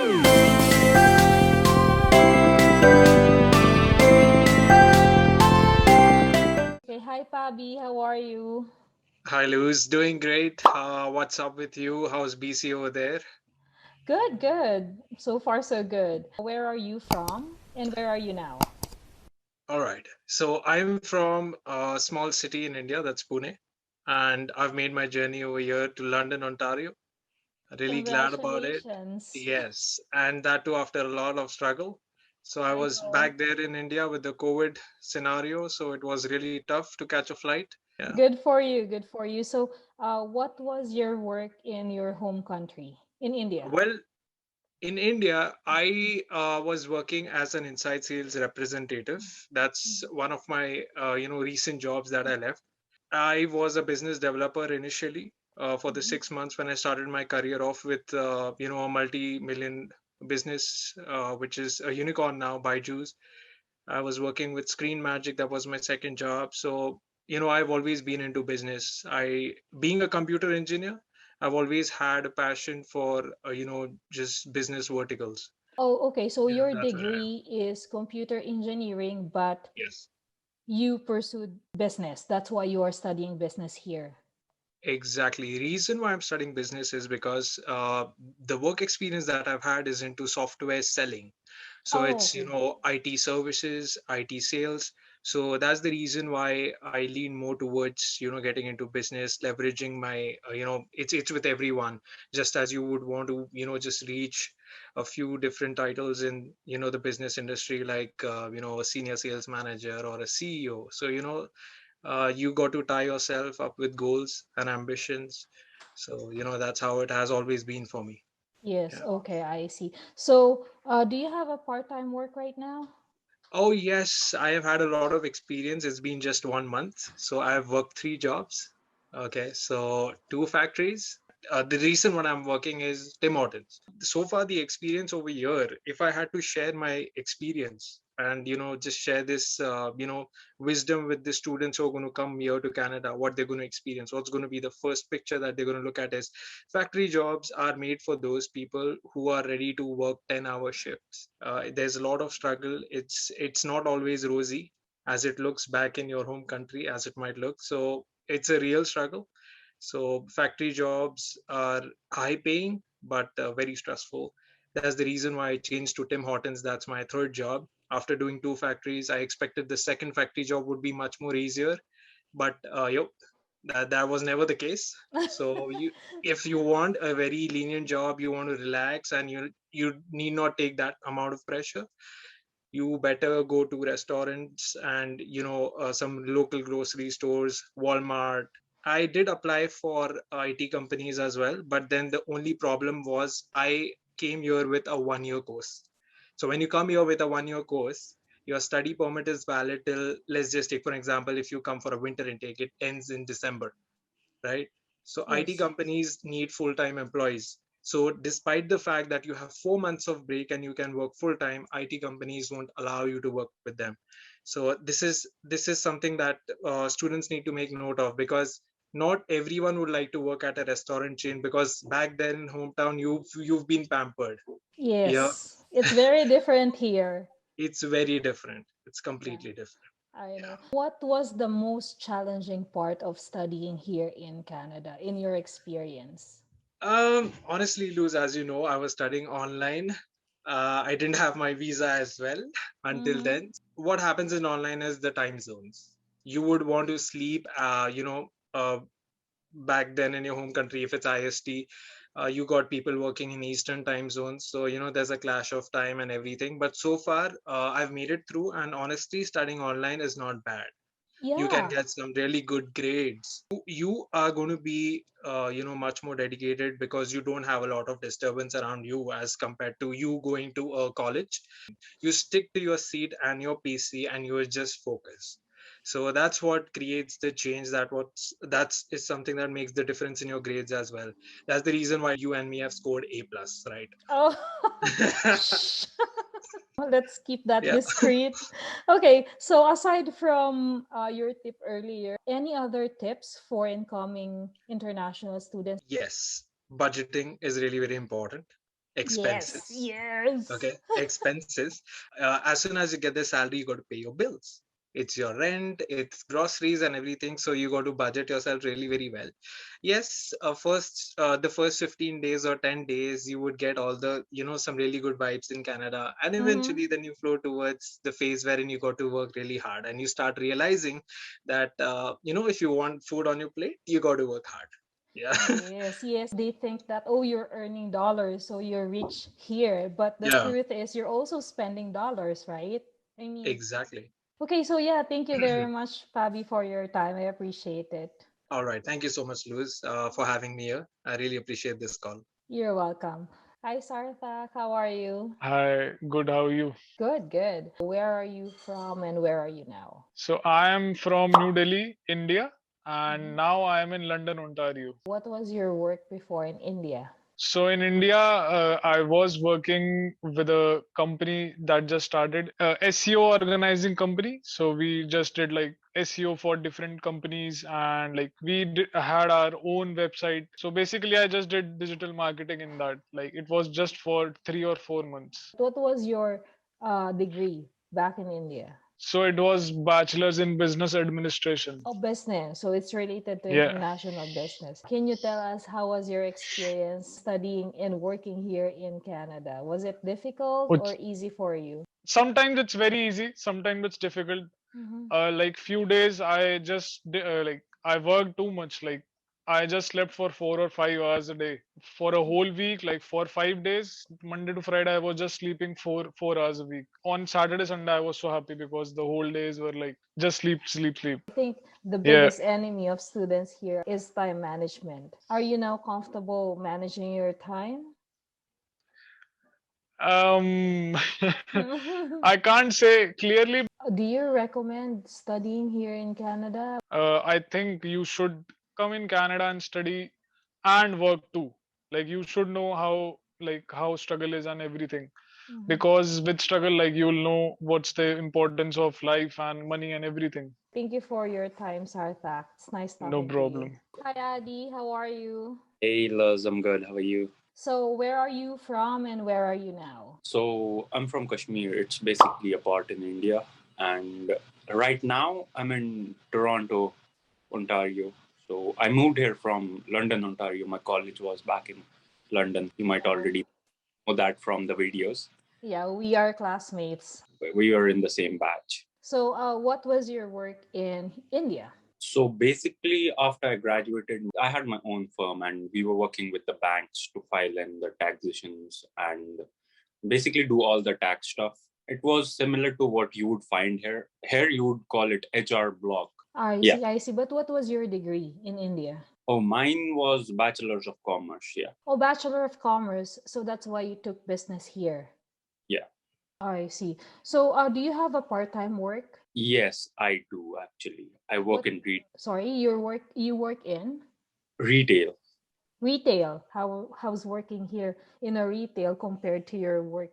Okay, hi Pabi, how are you? Hi, Luz. Doing great. What's up with you? How's BC over there? Good, good. So far, so good. Where are you from and where are you now? All right. So I'm from a small city in India, that's Pune, and I've made my journey over here to London, Ontario. Really glad about it. Congratulations. Yes, and that too after a lot of struggle. So I I was know. back there in India with the COVID scenario, so it was really tough to catch a flight. Yeah. Good for you, good for you. So, what was your work in your home country, in India? Well, in India, I was working as an inside sales representative. That's one of my recent jobs that I left. I was a business developer initially for the Mhm. 6 months when I started my career off with a multi-million business, which is a unicorn now, Byju's. I was working with Screen Magic. That was my second job. So I've always been into business. Being a computer engineer, I've always had a passion for just business verticals. Oh, okay. So Yeah, your that's where I am. degree is computer engineering, but Yes. you pursued business. That's why you are studying business here. Exactly. Reason why I'm studying business is because the work experience that I've had is into software selling. So Oh, it's, okay. IT services, IT sales. So that's the reason why I lean more towards, getting into business, leveraging my, it's with everyone. Just as you would want to, just reach a few different titles in, the business industry, like, a senior sales manager or a CEO. So, you got to tie yourself up with goals and ambitions. So that's how it has always been for me. Yes, Yeah. okay, I see. So, do you have a part-time work right now? Oh yes, I have had a lot of experience. It's been just 1 month, so I've worked 3 jobs. Okay, so two factories. The reason when I'm working is Tim Hortons. So far, the experience over here, if I had to share my experience and just share this wisdom with the students who are going to come here to Canada, what they're going to experience, what's going to be the first picture that they're going to look at is factory jobs are made for those people who are ready to work 10-hour shifts. There's a lot of struggle. It's not always rosy as it looks back in your home country, as it might look. So it's a real struggle. So factory jobs are high paying but very stressful. That's the reason why I changed to Tim Hortons. That's my third job. After doing two factories, I expected the second factory job would be much more easier, but that was never the case. So if you want a very lenient job, you want to relax, and you need not take that amount of pressure, you better go to restaurants and some local grocery stores, Walmart. I did apply for IT companies as well, but then the only problem was I came here with a 1 year course. So when you come here with a 1 year course, your study permit is valid till, let's just take for example, if you come for a winter intake, it ends in December, right? So IT Yes. companies need full-time employees. So despite the fact that you have 4 months of break and you can work full-time, IT companies won't allow you to work with them. So this is something that students need to make note of, because not everyone would like to work at a restaurant chain, because back then in hometown you've been pampered. Yeah, Yes. It's very different here. it's very different. It's Yeah, completely different. I Yeah. know. What was the most challenging part of studying here in Canada, in your experience? Honestly, Luz, as you know, I was studying online. I didn't have my visa as well until Mm-hmm. then. What happens in online is the time zones. You would want to sleep, back then in your home country, if it's IST, you got people working in Eastern time zones. So, there's a clash of time and everything. But so far, I've made it through. And honestly, studying online is not bad. You can Yeah. get some really good grades. You are going to be much more dedicated, because you don't have a lot of disturbance around you as compared to you going to a college. You stick to your seat and your PC and you are just focused. So that's what creates the change. That's is something that makes the difference in your grades as well. That's the reason why you and me have scored A plus, right? Oh, shh. Let's keep that Yeah. discreet. Okay, so aside from your tip earlier, any other tips for incoming international students? Yes, budgeting is really very important. Yes, expenses. yes. Okay, expenses. As soon as you get the salary, you got to pay your bills. It's your rent, it's groceries and everything, so you got to budget yourself really very well. Yes, the first 15 days or 10 days you would get all the, some really good vibes in Canada, and Mm-hmm. eventually then you flow towards the phase wherein you got to work really hard and you start realizing that if you want food on your plate, you got to work hard. Yeah. Yes, yes. They think that, oh, you're earning dollars, so you're rich here. But the Yeah, truth is, you're also spending dollars, right? I mean, exactly. okay, so yeah, thank you very much, Fabi, for your time. I appreciate it. All right. Thank you so much, Louis, for having me here. I really appreciate this call. You're welcome. Hi, Sarthak. How are you? Hi, good. How are you? Good, good. Where are you from and where are you now? So I am from New Delhi, India, and Mhm. now I am in London, Ontario. What was your work before in India? So in India, I was working with a company that just started, SEO organizing company. So we just did like SEO for different companies, and like had our own website. So basically, I just did digital marketing in that. Like it was just for 3 or 4 months. What was your degree back in India? So it was bachelor's in business administration. Oh, business. So it's related to Yeah. international business. Can you tell us how was your experience studying and working here in Canada? Was it difficult or Which easy for you? sometimes it's very easy, sometimes it's difficult. Mm-hmm. Like few days like I worked too much. Like I just slept for 4 or 5 hours a day for a whole week. Like for 5 days, Monday to Friday, I was just sleeping four hours a week. On Saturday, Sunday, I was so happy because the whole days were like just sleep, sleep, sleep. I think the Yeah. biggest enemy of students here is time management. Are you now comfortable managing your time? Um, Do I can't say clearly. you recommend studying here in Canada? I think you should come in Canada and study and work too. Like you should know how struggle is and everything. Mhm. Because with struggle, like you'll know what's the importance of life and money and everything. Thank you for your time, Sarthak. It's nice No talking to you. problem. Hi, Adi. How are you? Hey, Luz, I'm good. How are you? So, where are you from and where are you now? So, I'm from Kashmir. It's basically a part in India. And right now, I'm in Toronto, Ontario. So, I moved here from London, Ontario. My college was back in London. You might Oh, already know that from the videos. yeah, we are classmates. We were in the same batch. So, what was your work in India? So, basically, after I graduated, I had my own firm and we were working with the banks to file in the taxations and basically do all the tax stuff. It was similar to what you would find here. Here you would call it HR block. I Yeah. see, I see. But what was your degree in India? Oh, mine was Bachelor's of Commerce. Yeah. Oh, Bachelor of Commerce. So that's why you took business here. Yeah. I see. So, do you have a part-time work? Yes, I do actually. I work What? in Sorry, you work in retail. retail. How's working here in a retail compared to your work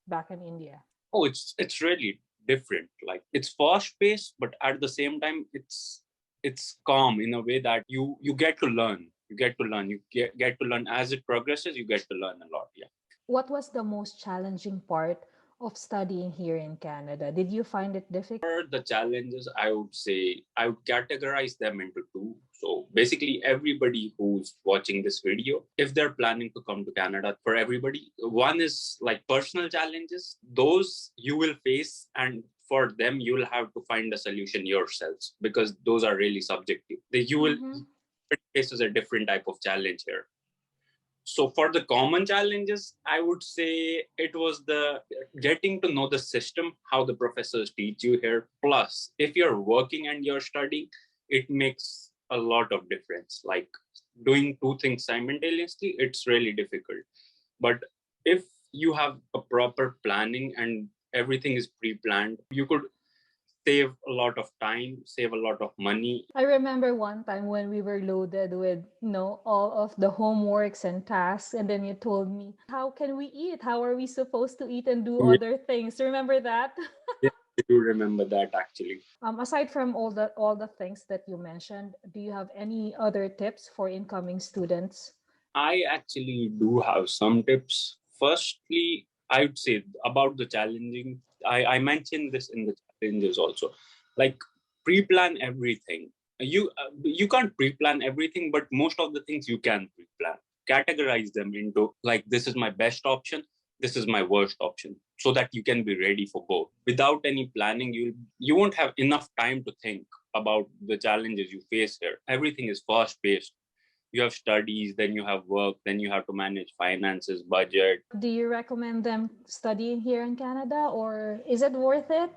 back in India? Oh, it's really different. Like it's fast paced, but at the same time, it's calm in a way that you get to learn. You get to learn. You get to learn as it progresses. You get to learn a lot. Yeah. What was the most challenging part of studying here in Canada? Did you find it difficult? For the challenges, I would say I would categorize them into two. So basically, everybody who's watching this video, if they're planning to come to Canada, for everybody, one is like personal challenges. Those you will face, and for them, you will have to find a solution yourselves because those are really subjective. You will Mm-hmm. faces a different type of challenge here. So for the common challenges, I would say it was the getting to know the system, how the professors teach you here. Plus, if you're working and you're studying, it makes a lot of difference. Like doing two things simultaneously, it's really difficult. But if you have a proper planning and everything is pre-planned, you could save a lot of time, save a lot of money. I remember one time when we were loaded with, all of the homeworks and tasks, and then you told me, how can we eat? How are we supposed to eat and do Yeah, other things? Remember that? I do remember that actually. Aside from all the things that you mentioned, do you have any other tips for incoming students? I actually do have some tips Firstly, I would say about the challenging. I mentioned this in the challenges also. Like, pre-plan everything. You can't pre-plan everything, but most of the things you can pre-plan. Categorize them into, like, this is my best option, this is my worst option, so that you can be ready for both. Without any planning, you won't have enough time to think about the challenges you face here. Everything is fast paced. You have studies, then you have work, then you have to manage finances, budget. Do you recommend them studying here in Canada, or is it worth it?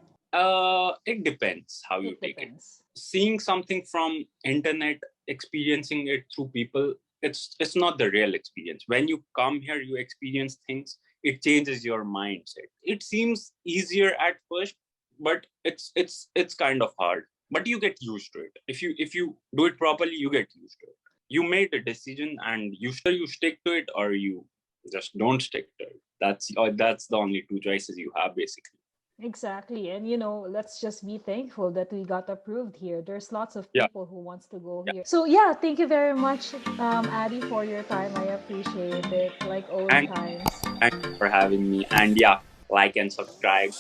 It depends how you It take it. depends. Seeing something from internet, experiencing it through people, it's not the real experience. When you come here, you experience things, it changes your mindset. It seems easier at first, but it's kind of hard. But you get used to it. If you do it properly, you get used to it. You made a decision, and you stick to it, or you just don't stick to it. That's the only two choices you have, basically. Exactly. And let's just be thankful that we got approved here. There's lots of Yeah. people who wants to go Yeah. here. So yeah, thank you very much, Addy, for your time. I appreciate it. Like old And times. thanks for having me. And yeah, like and subscribe.